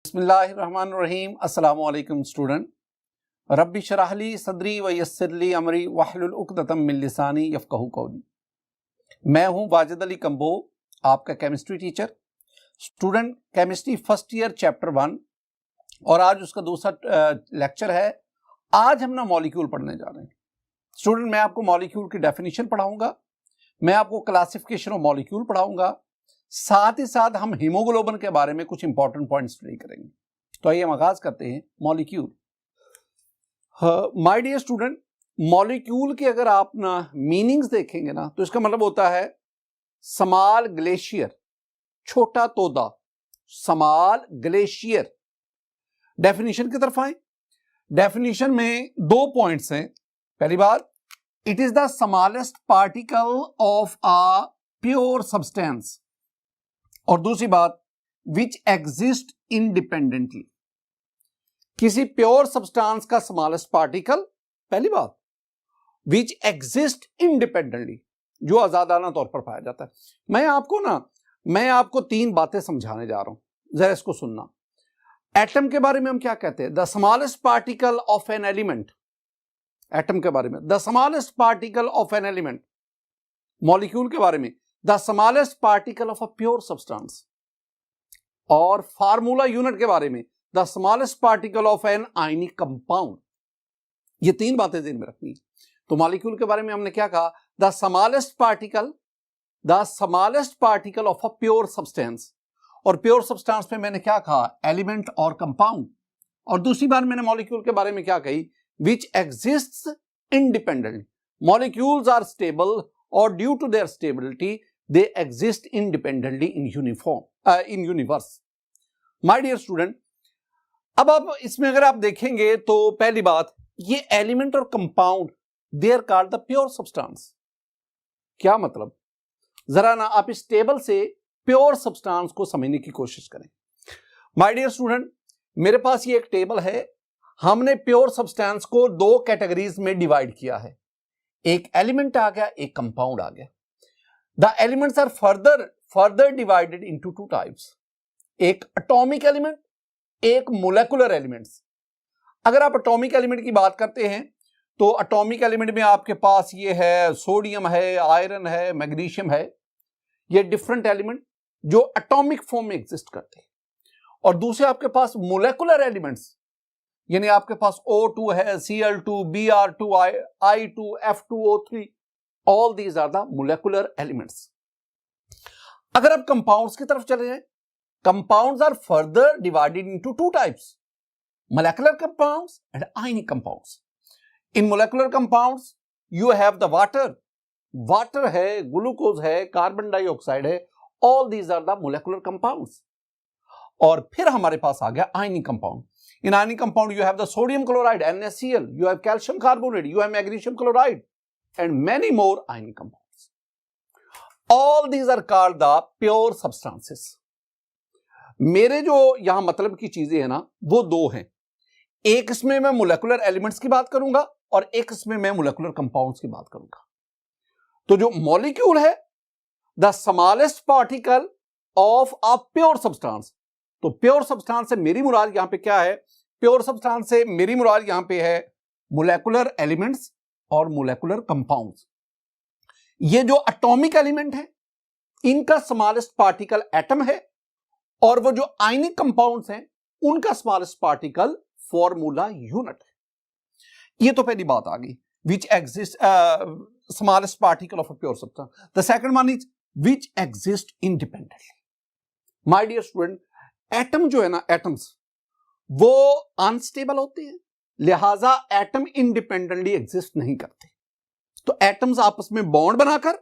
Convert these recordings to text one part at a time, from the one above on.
बिस्मिल्लाहिर्रहमानिर्रहीम। अस्सलामु अलैकुम स्टूडेंट। रब्बि शरह ली सदरी व यस्सिर ली अमरी वहलुल उक़दतम मिन लिसानी यफ़क़हू क़ौली। मैं हूं वाजिद अली कंबो, आपका chemistry teacher. Student, chemistry first year chapter 1 और आज उसका दूसरा लेक्चर है। आज हम ना मॉलिक्यूल पढ़ने जा रहे हैं। स्टूडेंट, मैं आपको मॉलिक्यूल की डेफिनेशन पढ़ाऊंगा, मैं आपको क्लासिफिकेशन ऑफ मॉलिक्यूल पढ़ाऊंगा, साथ ही साथ हम हीमोग्लोबिन के बारे में कुछ इंपॉर्टेंट पॉइंट्स स्टडी करेंगे। तो आइए हम आगाज करते हैं। Molecule, my dear student, molecule की अगर आप ना मीनिंग्स देखेंगे ना तो इसका मतलब होता है स्मॉल ग्लेशियर, छोटा तोदा, स्मॉल ग्लेशियर। डेफिनेशन की तरफ आए। डेफिनेशन में दो पॉइंट्स हैं। पहली बात, it is the smallest particle of a pure substance, और दूसरी बात, विच एग्जिस्ट इंडिपेंडेंटली। किसी प्योर सब्सटेंस का स्मॉलेस्ट पार्टिकल, पहली बात, विच एग्जिस्ट इंडिपेंडेंटली, जो आजादाना तौर पर पाया जाता है। मैं आपको तीन बातें समझाने जा रहा हूं, जरा इसको सुनना। एटम के बारे में हम क्या कहते हैं? The smallest particle of an element. Atom के बारे में the smallest particle of an element. Molecule के बारे में the smallest particle of a pure substance. और फार्मूला यूनिट के बारे में the smallest particle of an ionic compound. ये तीन बातें ध्यान में रखनी है। तो मॉलिक्यूल के बारे में हमने क्या कहा? The smallest particle of a pure substance. और प्योर सब्सटेंस पे मैंने क्या कहा? एलिमेंट और कंपाउंड। और दूसरी बार मैंने मॉलिक्यूल के बारे में क्या कही? Which exists independently. Molecules are stable और due to their stability they exist independently in universe. My dear student, अब आप इसमें अगर आप देखेंगे तो पहली बात, ये एलिमेंट और compound they are called the pure substance. क्या मतलब? जरा ना आप इस टेबल से प्योर सब्सटेंस को समझने की कोशिश करें। माय डियर स्टूडेंट, मेरे पास ये एक टेबल है। हमने प्योर सब्सटेंस को दो कैटेगरीज में डिवाइड किया है। एक एलिमेंट आ गया, एक कंपाउंड आ गया। The elements are further divided into two types. एक atomic element, एक molecular elements. अगर आप atomic element की बात करते हैं तो atomic element में आपके पास ये है, सोडियम है, आयरन है, मैग्नीशियम है। ये डिफरेंट एलिमेंट जो atomic फॉर्म में एग्जिस्ट करते हैं। और दूसरे आपके पास molecular elements, यानी आपके पास O2 है, Cl2, Br2, I2, F2O3, all these are the molecular elements. अगर आप कंपाउंड्स की तरफ चले जाएं, compounds are further divided into two types, molecular compounds and ionic compounds. In molecular compounds you have the water है, glucose है, carbon dioxide है, all these are the molecular compounds. और फिर हमारे पास आ गया ionic compound. In ionic compound you have the sodium chloride, NaCl, you have calcium carbonate, you have magnesium chloride and many more ionic compounds. All these are called the pure substances. मेरे जो यहां मतलब की चीजें हैं ना, वो दो हैं। एक इसमें मैं मोलेकुलर एलिमेंट्स की बात करूंगा और एक इसमें मैं मोलेकुलर कंपाउंड्स की बात करूंगा। तो जो मॉलिक्यूल है, the smallest particle of a pure substance. तो प्योर सब्सटेंस से मेरी मुराद यहां पे क्या है? प्योर सब्सटेंस से मेरी मुराद यहां पे है मोलेकुलर एलिमेंट्स और मोलेकुलर कंपाउंड्स। ये जो एटॉमिक एलिमेंट है, इनका स्मॉलेस्ट पार्टिकल एटम है, और वो जो आयनिक कंपाउंड्स हैं, उनका स्मॉलेस्ट पार्टिकल फॉर्मूला यूनिट है। ये तो पहली बात आ गई, which exist smallest particle of a pure substance. The second one is which exist independently. My dear student, atom जो है ना, एटम्स वो अनस्टेबल होते हैं, लिहाजा एटम इंडिपेंडेंटली एग्जिस्ट नहीं करते। तो एटम्स आपस में बॉन्ड बनाकर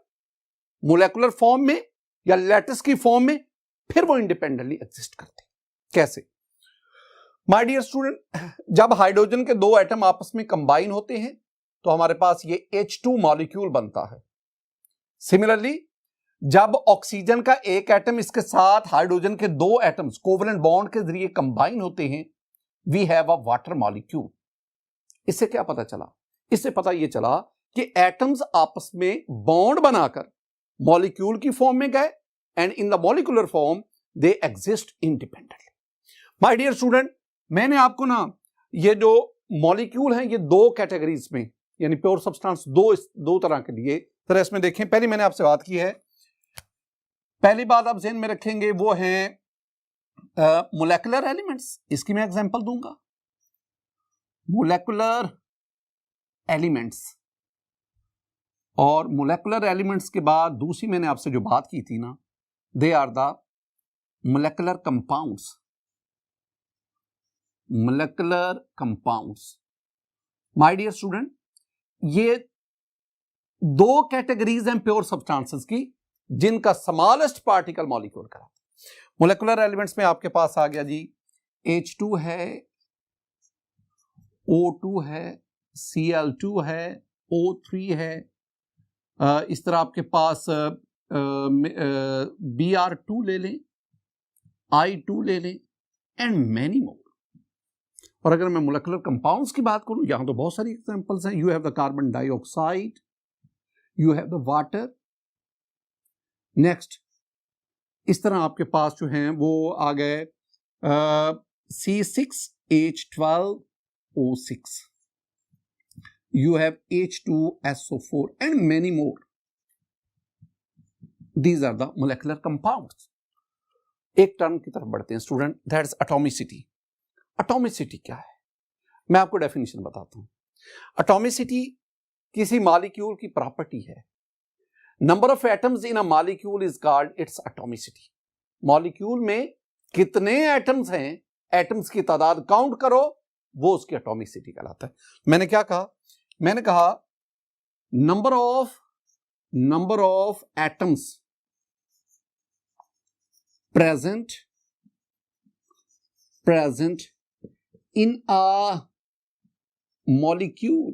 मोलेकुलर फॉर्म में या लैटिस की फॉर्म में फिर वो इंडिपेंडेंटली एग्जिस्ट करते। कैसे? माय डियर स्टूडेंट, जब हाइड्रोजन के दो एटम आपस में कंबाइन होते हैं तो हमारे पास ये H2 मॉलिक्यूल बनता है। सिमिलरली, जब ऑक्सीजन का एक एटम इसके साथ हाइड्रोजन के दो एटम्स कोवलेंट बॉन्ड के जरिए कंबाइन होते हैं, we have a water molecule. इससे क्या पता चला? इससे पता यह चला कि एटम्स आपस में बॉन्ड बनाकर मॉलिक्यूल की फॉर्म में गए, and in the molecular form they exist independently. My dear student, मैंने आपको ना ये जो मॉलिक्यूल हैं ये दो कैटेगरीज में, यानी प्योर सब्सटेंस दो तरह के लिए तरह इसमें देखें। पहली मैंने आपसे बात की है, पहली बात आप ज़हन में रखेंगे वो है मोलेकुलर एलिमेंट्स। इसकी मैं एग्जांपल दूंगा, मोलेकुलर एलिमेंट्स। और मोलेकुलर एलिमेंट्स के बाद दूसरी मैंने आपसे जो बात की थी ना, they are the molecular compounds. Molecular compounds. My dear student, ये दो कैटेगरीज हैं प्योर सब्सटेंसेस की जिनका स्मॉलेस्ट पार्टिकल मॉलिक्यूल का। मोलेकुलर एलिमेंट्स में आपके पास आ गया जी H2 है, O2 है, Cl2 है, O3 है, इस तरह आपके पास Br2 ले लें, I2 ले लें एंड मैनी मोर। और अगर मैं मोलेकुलर कंपाउंड्स की बात करूं, यहां तो बहुत सारी एग्जांपल्स हैं। You have the carbon dioxide, you have the water. Next इस तरह आपके पास जो हैं वो आ गए C6H12O6, you have H2SO4 and many more. These are the molecular compounds. एक टर्म की तरफ बढ़ते हैं स्टूडेंट, दैट्स एटॉमिसिटी। एटॉमिसिटी क्या है, मैं आपको डेफिनेशन बताता हूं। एटॉमिसिटी किसी मॉलिक्यूल की प्रॉपर्टी है। Number of atoms in a molecule is called its atomicity. Molecule में कितने एटम्स हैं, एटम्स की तादाद काउंट करो, वो उसकी एटॉमिसिटी कहलाता है। मैंने क्या कहा, मैंने कहा number of atoms present in a molecule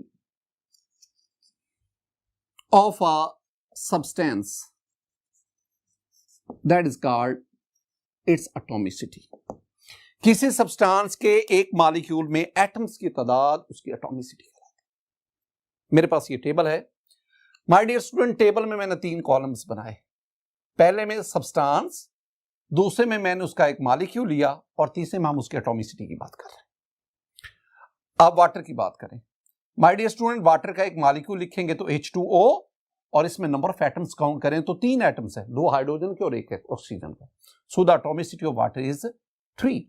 of a substance, that is called its atomicity. किसी सब्सटेंस के एक मॉलिक्यूल में एटम्स की तादाद उसकी एटॉमिसिटी है। मेरे पास ये टेबल है माय डियर स्टूडेंट। टेबल में मैंने 3 कॉलम्स बनाए। पहले में सब्सटेंस, दूसरे में मैंने उसका एक मॉलिक्यूल लिया और तीसरे में हम उसकी एटॉमिसिटी की बात कर रहे हैं। अब वाटर की बात करें माय डियर स्टूडेंट। वाटर का एक मॉलिक्यूल लिखेंगे तो H2O, और इसमें नंबर ऑफ एटम्स काउंट करें तो 3 एटम्स हैं, 2 हाइड्रोजन के और 1 ऑक्सीजन का। So the atomicity of water is 3।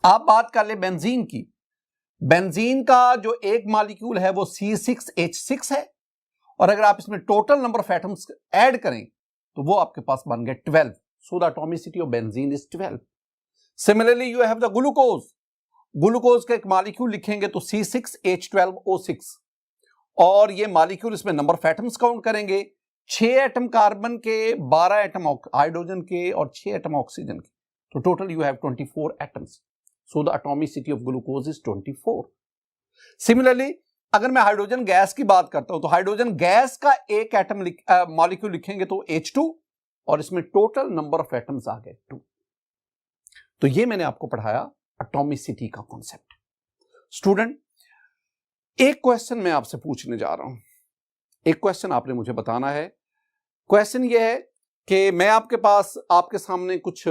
आप बात कर ले बेंजीन की। बेंजीन का जो एक मॉलिक्यूल है वो C6H6 है, और अगर आप इसमें total number of atoms add करें तो वो आपके पास बन गए 12। So the atomicity of benzene is 12. Similarly, you have the glucose. Glucose का एक मॉलिक्यूल लिखेंगे तो C6H12O6, और ये मॉलिक्यूल, इसमें नंबर ऑफ एटम्स काउंट करेंगे 6 एटम कार्बन के, 12 एटम हाइड्रोजन के और 6 एटम ऑक्सीजन के, तो total you have 24 atoms. So the atomicity of glucose is 24। Similarly अगर मैं हाइड्रोजन गैस की बात करता हूं तो हाइड्रोजन गैस का एक एटम मॉलिक्यूल लिखेंगे तो H2, और इसमें टोटल नंबर ऑफ एटम्स आ गए 2। तो ये मैंने आपको पढ़ाया एटॉमिसिटी का कॉन्सेप्ट। स्टूडेंट, एक क्वेश्चन मैं आपसे पूछने जा रहा हूं। एक क्वेश्चन आपने मुझे बताना है। क्वेश्चन ये है कि मैं आपके सामने कुछ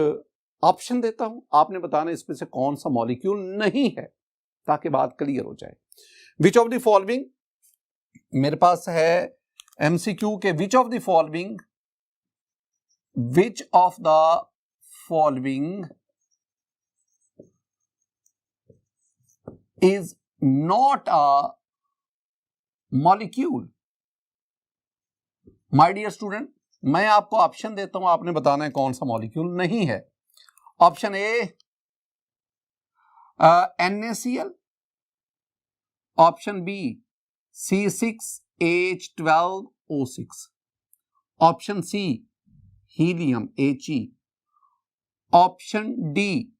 ऑप्शन देता हूं, आपने बताना इसमें से कौन सा मॉलिक्यूल नहीं है, ताकि बात क्लियर हो जाए। विच ऑफ द फॉलोइंग, मेरे पास है MCQ के विच of the following is not a molecule? My dear student, मैं आपको ऑप्शन देता हूं, आपने बताना है कौन सा मॉलिक्यूल नहीं है। Option A NaCl, option B C6H12O6, option C helium He, option D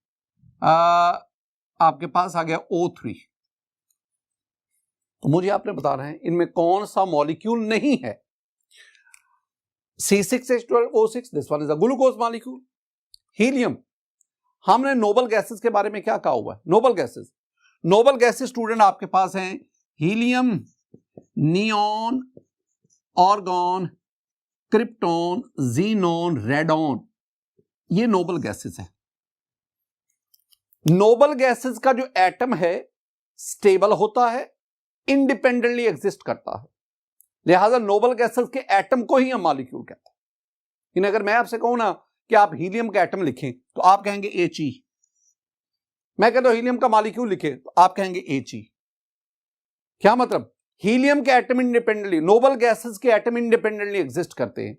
आपके पास आ गया O3। तो मुझे आपने बताना है इनमें कौन सा मॉलिक्यूल नहीं है। C6H12O6, this one is a glucose molecule. Helium, हमने नोबल गैसेस के बारे में क्या कहा हुआ है? नोबल गैसेस स्टूडेंट आपके पास हैं helium, neon, argon, krypton, xenon, radon. ये नोबल गैसेस हैं। नोबल गैसेस का जो एटम है स्टेबल होता है, इंडिपेंडेंटली एग्जिस्ट करता है, लिहाजा नोबल गैसेस के एटम को ही हम मॉलिक्यूल कहते हैं। लेकिन अगर मैं आपसे कहूं ना कि आप हीलियम का एटम लिखें तो आप कहेंगे He। मैं कहता हूं हीलियम का मॉलिक्यूल लिखे तो आप कहेंगे He। क्या मतलब? हीलियम के एटम इंडिपेंडेंटली, नोबल गैसेस के एटम इंडिपेंडेंटली एग्जिस्ट करते हैं,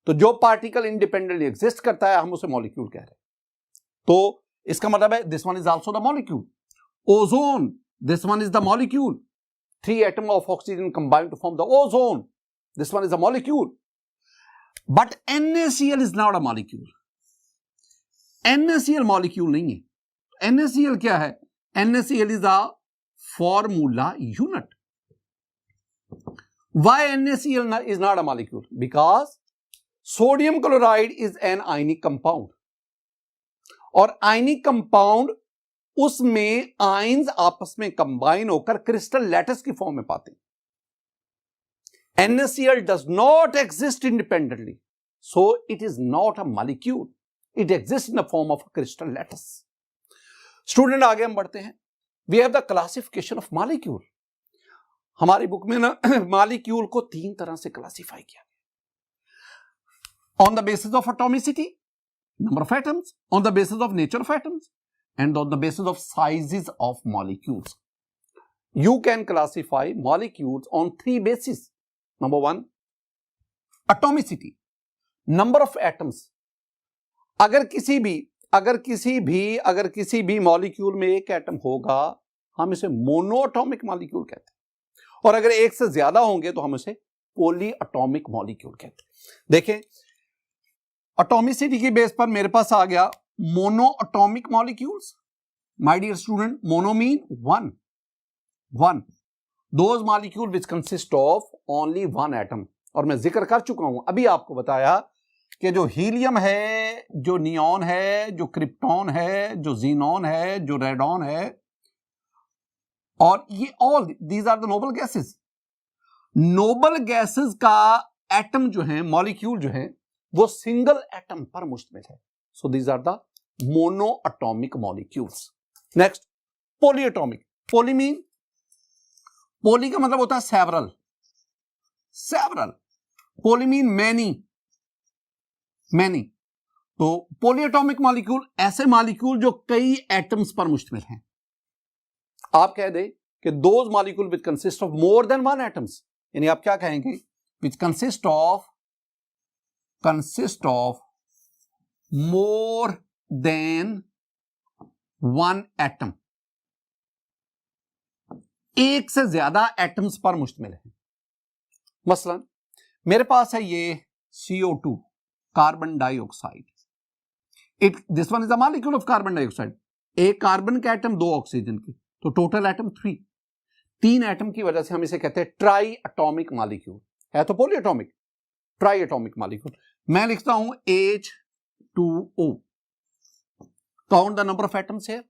तो जो पार्टिकल इंडिपेंडेंटली एग्जिस्ट करता है हम उसे मॉलिक्यूल कह रहे हैं। तो इसका मतलब है this one is also the molecule. Ozone, this one is the molecule. 3 atom of oxygen combined to form the ozone, this one is a molecule. But NaCl is not a molecule. NaCl molecule नहीं है। NaCl क्या है? NaCl is a formula unit. Why NaCl is not a molecule? Because sodium chloride is an ionic compound, और ionic compound उसमें ions आपस में combine होकर crystal lattice की फॉर्म में पाते हैं। NaCl does not exist independently, so it is not a molecule. It exists in the form of a crystal lattice. Student, आगे हम बढ़ते हैं। We have the classification of molecule. हमारी बुक में ना मॉलिक्यूल को 3 तरह से क्लासिफाई किया गया, on the basis of atomicity, number of atoms, on the basis of nature of atoms, and on the basis of sizes of molecules. You can classify molecules on 3 basis. Number 1 atomicity, number of atoms. अगर किसी भी molecule में एक atom होगा हम इसे monoatomic molecule कहते हैं, और अगर एक से ज्यादा होंगे तो हम इसे पॉली एटॉमिक मॉलिक्यूल कहते हैं। देखें, एटॉमिसिटी की बेस पर मेरे पास आ गया mono atomic molecules. My dear student, mono mean one, those molecule which consist of only 1 atom. और मैं जिक्र कर चुका हूं, अभी आपको बताया कि जो हीलियम है, जो नियॉन है, जो क्रिप्टॉन है, जो जीनॉन है, जो रेडॉन है, और ये all these are the noble gases. Noble gases का एटम जो है, मॉलिक्यूल जो है, वो सिंगल एटम पर मुश्तमिल है। So these are the mono atomic molecules. Next, polyatomic. Poly का मतलब होता है सेवरल। Poly mean many. तो पॉलीएटॉमिक मॉलिक्यूल ऐसे मॉलिक्यूल जो कई एटम्स पर मुश्तमिल हैं। आप कह दें कि those molecule which consist of more than 1 atoms, यानी आप क्या कहेंगे? विच consist of more than 1 atom, एक से ज्यादा एटम्स पर मुश्तमिल है। मसलन मेरे पास है ये CO2, carbon dioxide. This one is a molecule of carbon dioxide. एक कार्बन का एटम, 2 ऑक्सीजन की, तो टोटल एटम 3 एटम की वजह से हम इसे कहते हैं ट्राई एटॉमिक मॉलिक्यूल। है तो पॉलीएटॉमिक, ट्राई एटॉमिक मॉलिक्यूल। मैं लिखता हूं H2O। Count the number of atoms here.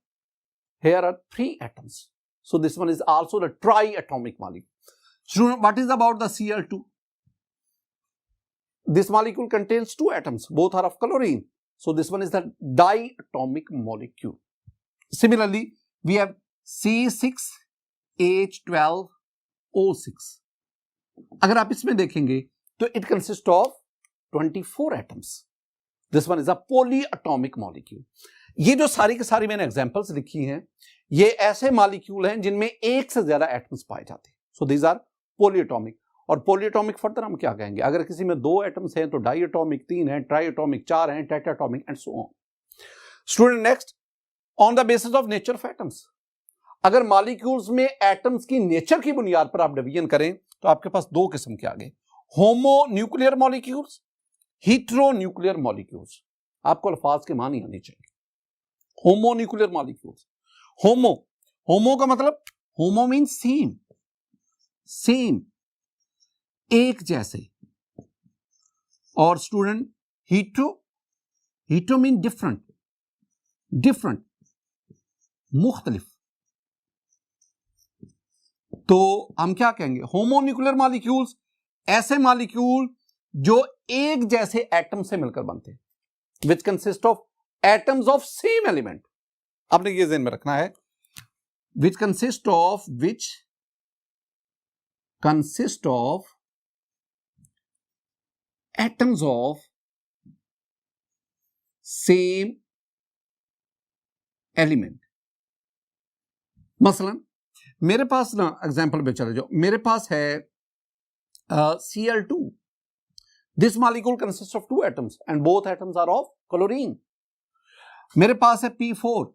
Here are 3 atoms, so this one is also the tri atomic molecule. What is about the Cl2? This molecule contains 2 atoms, both are of chlorine, so this one is the diatomic molecule. Similarly, we have C6H12O6। अगर आप इसमें देखेंगे तो it consists of 24 atoms. This one is a polyatomic molecule. ये जो सारी की सारी मैंने एग्जांपल्स लिखी हैं, ये ऐसे मॉलिक्यूल हैं जिनमें एक से ज्यादा एटम्स पाए जाते हैं। So these are polyatomic. और पॉलीएटॉमिक फर्दर हम क्या कहेंगे? अगर किसी में 2 एटम्स हैं तो डाइएटॉमिक, 3 हैं, ट्राइएटॉमिक 4 हैं, tetratomic and so on. Student, next, on the basis of nature of atoms. अगर मॉलिक्यूल्स में एटम्स की नेचर की बुनियाद पर आप डिवीजन करें तो आपके पास 2 किस्म के आ गए, homo nuclear molecules, hetero nuclear molecules. आपको अल्फाज के मानी आनी चाहिए। होमो न्यूक्लियर मॉलिक्यूल्स, होमो का मतलब, होमो मीन सेम, एक जैसे। और स्टूडेंट, हीट्रो मीन डिफरेंट, मुख्तलिफ। तो हम क्या कहेंगे? होमोन्यूक्लियर मॉलिक्यूल्स ऐसे मॉलिक्यूल जो एक जैसे एटम से मिलकर बनते हैं, विच consist of atoms of same element. आपने ये ध्यान में रखना है, which consist of atoms of same element. मसलन मेरे पास ना एग्जाम्पल पे चले जाओ, मेरे पास है Cl2. This molecule consists of 2 atoms and both atoms are of chlorine. मेरे पास है P4.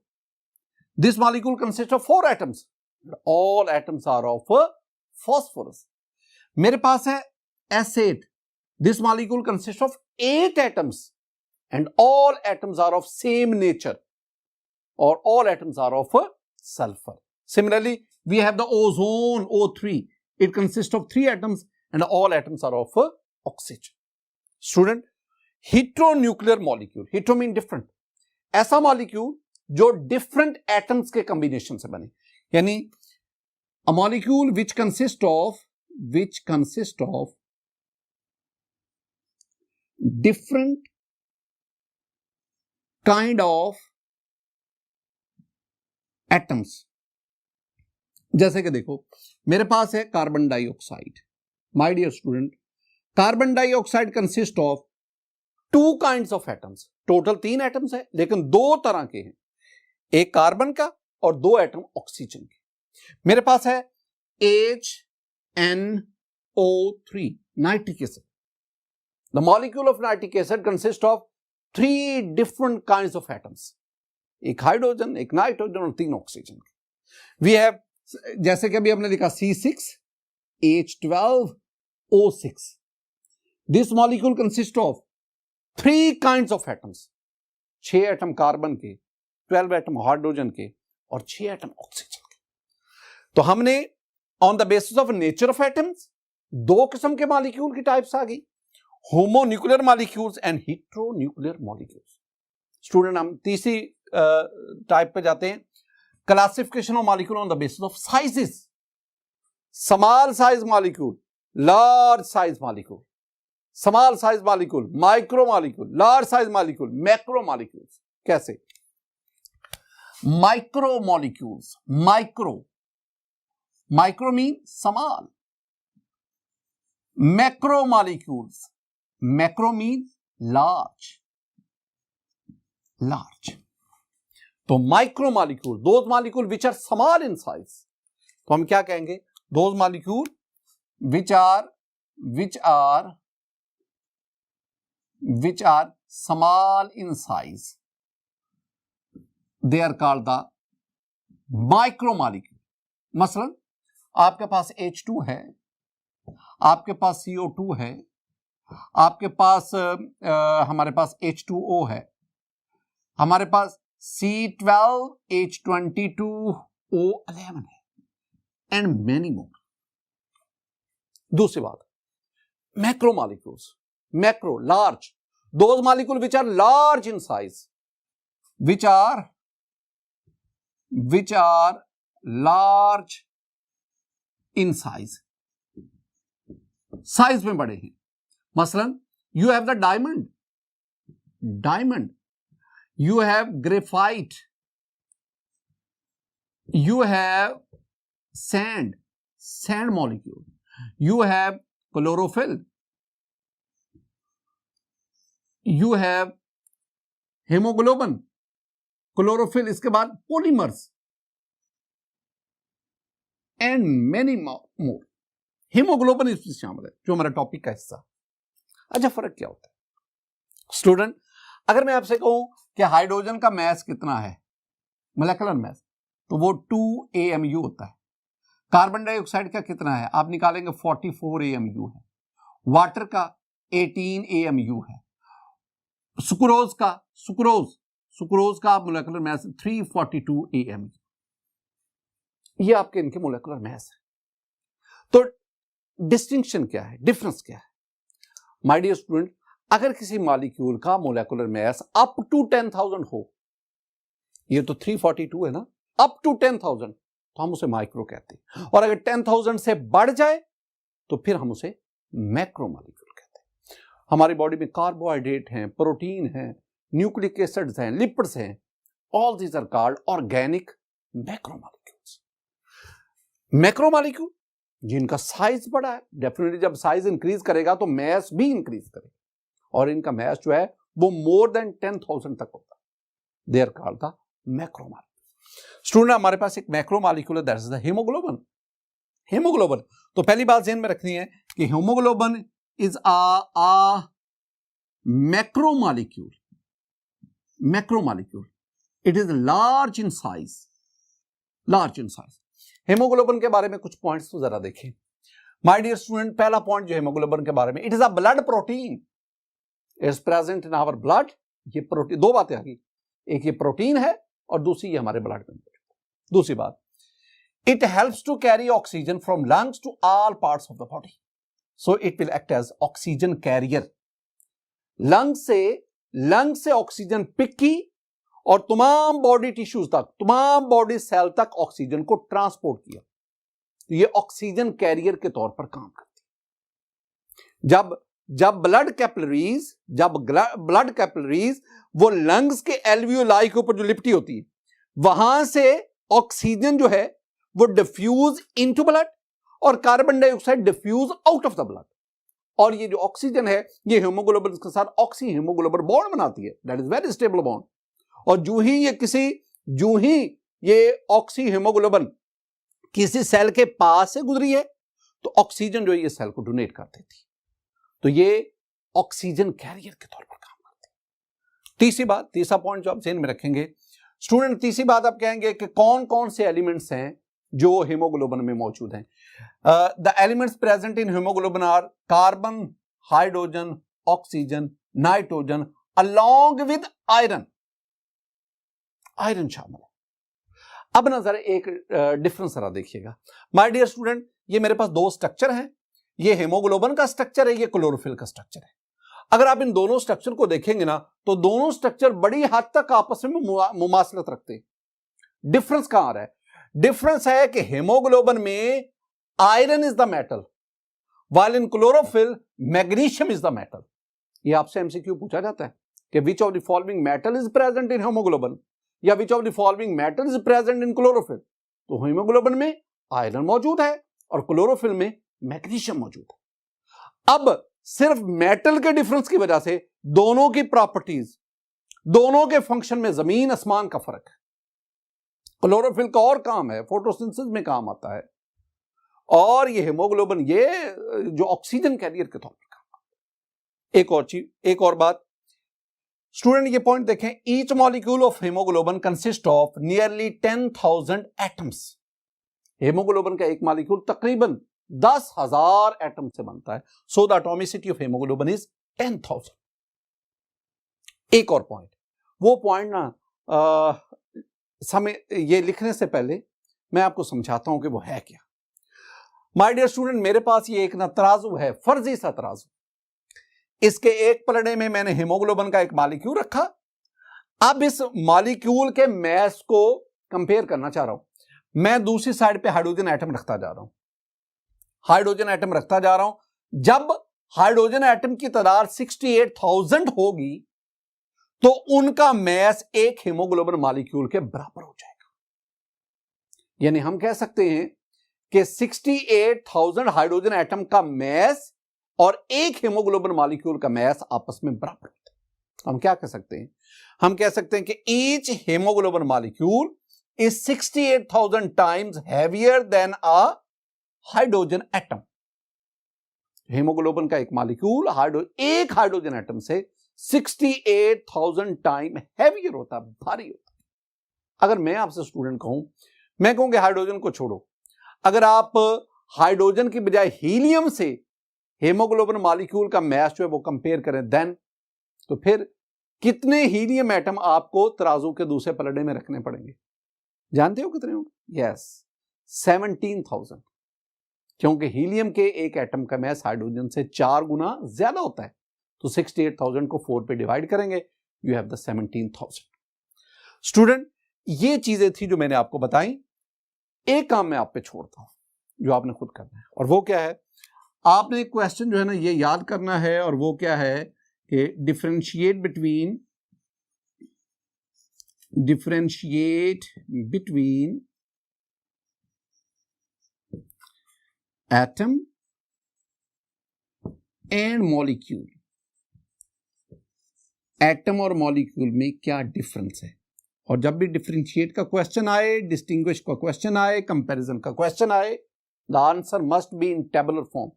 This molecule consists of 4 atoms. All atoms are of phosphorus. मेरे पास है S8. This molecule consists of 8 atoms and all atoms are of same nature, or all atoms are of sulfur. Similarly, we have the ozone, O3. It consists of 3 atoms and all atoms are of oxygen. Student, heteronuclear molecule. Hetero mean different. ऐसा molecule जो different atoms के combination से बने, यानी a molecule which consists of different kind of atoms. जैसे कि देखो मेरे पास है carbon dioxide. My dear student, carbon dioxide consist of 2 kinds of atoms. Total 3 atoms है लेकिन 2 तरह के हैं, एक कार्बन का और 2 एटम ऑक्सीजन के. मेरे पास है HNO3, nitric acid. The molecule of nitric acid consists of 3 different kinds of atoms. एक हाइड्रोजन, एक नाइट्रोजन और 3 ऑक्सीजन. We have, जैसे कि अभी हमने लिखा C6H12O6. This molecule consists of 3 kinds of atoms. 6 atom carbon के, 12 एटम हाइड्रोजन के और 6 एटम ऑक्सीजन के. तो हमने on the basis of nature of atoms 2 किस्म के मॉलिक्यूल की टाइप्स आ गई, homonuclear molecules and heteronuclear molecules. Student, हम तीसरी टाइप पे जाते हैं, classification of molecule on the basis of sizes. Small size molecule, large size molecule, small size molecule, micro molecule, large size molecule, macro molecules. कैसे? Micro molecules, micro mean small. Macro molecules, macro mean large. तो micro molecule, those molecule which are small in size. तो हम क्या कहेंगे? Those molecule which are small in size, they are called the micro molecule. मसलन आपके पास H2 है, आपके पास CO2 है, आपके पास हमारे पास H2O है, हमारे पास C12H22O11 है एंड मेनी मोर. दूसरी बात, macro molecules, macro large, those molecule which are large in size, which are large in size, size में बड़े हैं. मसलन you have the diamond, you have graphite, you have sand molecule, you have chlorophyll, you have hemoglobin, chlorophyll, इसके बाद polymers and many more. hemoglobin इसमें शामिल है जो हमारा टॉपिक का हिस्सा. अच्छा, फर्क क्या होता है स्टूडेंट? अगर मैं आपसे कहूं कि हाइड्रोजन का मास कितना है, मोलेकुलर मास, तो वो 2 AMU होता है. कार्बन डाइऑक्साइड का कितना है आप निकालेंगे, 44 AMU है. वाटर का 18 AMU है. सुक्रोज का मोलेकुलर मास 342 AMU. ये आपके इनके मोलेकुलर मास है. तो डिस्टिंक्शन क्या है, डिफरेंस क्या है? माय डियर स्टूडेंट, अगर किसी मॉलिक्यूल का मोलेकुलर मास अप टू 10,000 हो, ये तो 342 है ना, अप टू 10,000, तो हम उसे माइक्रो कहते हैं. और अगर 10,000 से बढ़ जाए तो फिर हम उसे मैक्रो मॉलिक्यूल कहते हैं. हमारी बॉडी में कार्बोहाइड्रेट हैं, प्रोटीन हैं, न्यूक्लिक एसिड्स हैं, लिपिड्स हैं, all these are called organic macromolecules. Macromolecule जिनका साइज बड़ा है, डेफिनेटली जब साइज इंक्रीज करेगा तो मैस भी इंक्रीज करेगा, और इनका मैस जो है वो मोर देन 10,000 तक होता है, they are called the macromolecule. Student हमारे पास एक मैक्रोमॉलिक्यूल है, that is the haemoglobin. Haemoglobin तो पहली बात ध्यान में रखनी है कि haemoglobin is a macromolecule. Macromolecule, it is large in size, large in size. Haemoglobin के बारे में कुछ पॉइंट्स तो जरा देखें माय डियर स्टूडेंट। पहला पॉइंट जो हीमोग्लोबिन के बारे में, it is a blood protein, is present in our blood. ये प्रोटीन, दो बातें आ गई, एक ये प्रोटीन है और दूसरी ये हमारे ब्लड में। दूसरी बात, it helps to carry oxygen from lungs to all parts of the body, so it will act as oxygen carrier. Lung से ऑक्सीजन पिक की और तमाम बॉडी टिश्यूज तक, तमाम बॉडी सेल तक ऑक्सीजन को ट्रांसपोर्ट किया, तो ये ऑक्सीजन कैरियर के तौर पर काम करती है। जब ब्लड कैपिलरीज वो लंग्स के एल्वियोलाई के ऊपर जो लिपटी होती है, वहां से ऑक्सीजन जो है वो डिफ्यूज इनटू ब्लड और carbon dioxide diffuse out of the blood, और ये जो ऑक्सीजन है ये हीमोग्लोबिन के साथ ऑक्सी हीमोग्लोबिन बॉन्ड बनाती है, that is very stable bond. और जो ही ये ऑक्सी हीमोग्लोबिन किसी सेल के पास से गुजरी है तो ऑक्सीजन जो है ये सेल को डोनेट कर देती है, तो ये ऑक्सीजन कैरियर के तौर पर काम करती है। तीसरी बात, तीसरा पॉइंट जो आप ध्यान में रखेंगे स्टूडेंट, तीसरी बात आप कहेंगे कि कौन कौन से एलिमेंट्स हैं जो हीमोग्लोबिन में मौजूद हैं। The elements present in haemoglobin are carbon, hydrogen, oxygen, nitrogen along with iron. Iron शामिल है। अब ना जरा एक डिफरेंस जरा देखिएगा माय डियर स्टूडेंट, ये मेरे पास दो स्ट्रक्चर हैं, ये हीमोग्लोबिन का स्ट्रक्चर है, ये क्लोरोफिल का स्ट्रक्चर है। अगर आप इन दोनों स्ट्रक्चर को देखेंगे ना तो दोनों स्ट्रक्चर बड़ी हद तक आपस में मुमासलत रखते हैं। डिफरेंस कहां आ रहा है? डिफरेंस है कि हीमोग्लोबिन में iron is the metal, while in chlorophyll magnesium is the metal. ये आपसे एमसीक्यू पूछा जाता है कि which of the following metal is present in haemoglobin या which of the following metal is present in chlorophyll. तो haemoglobin में iron मौजूद है और क्लोरोफिल में मैग्नीशियम मौजूद है। अब सिर्फ मेटल के डिफरेंस की वजह से दोनों की प्रॉपर्टीज, दोनों के फंक्शन में जमीन आसमान का फर्क है। क्लोरोफिल का और काम है, फोटोसिंथेसिस में काम आता है, और ये हीमोग्लोबिन ये जो ऑक्सीजन कैरियर के तौर पर काम करता है। एक और चीज, एक और बात स्टूडेंट, ये पॉइंट देखें, each molecule of haemoglobin consist of nearly 10,000 atoms. Haemoglobin का एक मॉलिक्यूल तकरीबन 10,000 एटम से बनता है, so the atomicity of haemoglobin is 10,000। एक और पॉइंट, वो पॉइंट ना समय ये लिखने से पहले मैं आपको समझाता हूं कि वो है क्या। माय डियर स्टूडेंट, मेरे पास ये एक ना तराजू है, फर्जी सा तराजू। इसके एक पलड़े में मैंने हीमोग्लोबिन का एक मॉलिक्यूल रखा। अब इस मॉलिक्यूल के मैस को कंपेयर करना चाह रहा हूं। मैं दूसरी साइड पे हाइड्रोजन एटम रखता जा रहा हूं, हाइड्रोजन एटम रखता जा रहा हूं। जब हाइड्रोजन एटम की तादाद 68,000 होगी तो उनका मैस एक हीमोग्लोबिन मॉलिक्यूल के बराबर हो जाएगा। यानी हम कह सकते हैं कि 68,000 हाइड्रोजन एटम का मैस और एक हीमोग्लोबिन मॉलिक्यूल का मैस आपस में बराबर होता है। हम क्या कह सकते हैं? हम कह सकते हैं कि each haemoglobin molecule is 68,000 times heavier than a hydrogen atom. Haemoglobin का एक मॉलिक्यूल एक हाइड्रोजन एटम से 68,000 टाइम हैवियर होता है, भारी होता है। अगर मैं आपसे स्टूडेंट कहूं, मैं कहूं कि हाइड्रोजन को छोड़ो, अगर आप हाइड्रोजन की बजाय हीलियम से हीमोग्लोबिन मॉलिक्यूल का मैस जो है वो कंपेयर करें, देन तो फिर कितने हीलियम एटम आपको तराजू के दूसरे पलड़े में रखने पड़ेंगे? जानते हो कितने होंगे? यस, 17,000। क्योंकि हीलियम के एक एटम का मैस हाइड्रोजन से 4 गुना ज्यादा होता है। तो 68,000 को 4 पे डिवाइड करेंगे, यू हैव द 17,000। स्टूडेंट, ये चीजें थी जो मैंने आपको बताई। एक काम मैं आप पे छोड़ता हूं जो आपने खुद करना है, और वो क्या है? आपने एक क्वेश्चन जो है ना ये याद करना है, और वो क्या है कि differentiate between differentiate between atom and molecule. Atom और मॉलिक्यूल में क्या डिफरेंस है, और जब भी डिफरेंशिएट का क्वेश्चन आए, डिस्टिंग्विश का क्वेश्चन आए, कंपैरिजन का क्वेश्चन आए, the answer must be in tabular form.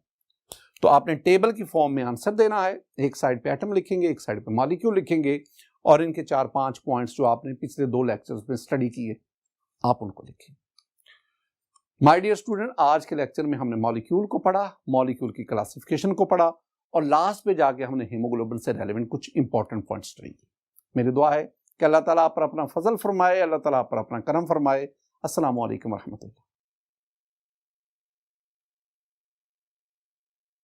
तो आपने टेबल की फॉर्म में आंसर देना है, एक साइड पे एटम लिखेंगे, एक साइड पे मॉलिक्यूल लिखेंगे, और इनके 4-5 पॉइंट्स जो आपने पिछले 2 लेक्चर्स में स्टडी किए आप उनको लिखें। माय डियर स्टूडेंट, आज के लेक्चर में हमने मॉलिक्यूल को पढ़ा, मॉलिक्यूल की क्लासिफिकेशन को पढ़ा, और लास्ट पे जाके हमने हीमोग्लोबिन से रेलेवेंट कुछ इंपॉर्टेंट पॉइंट्स स्टडी किए। मेरी दुआ है कि अल्लाह ताला आप पर अपना फजल फरमाए, अल्लाह ताला आप पर अपना करम फरमाए। अस्सलामु अलैकुम रहमतुल्लाह।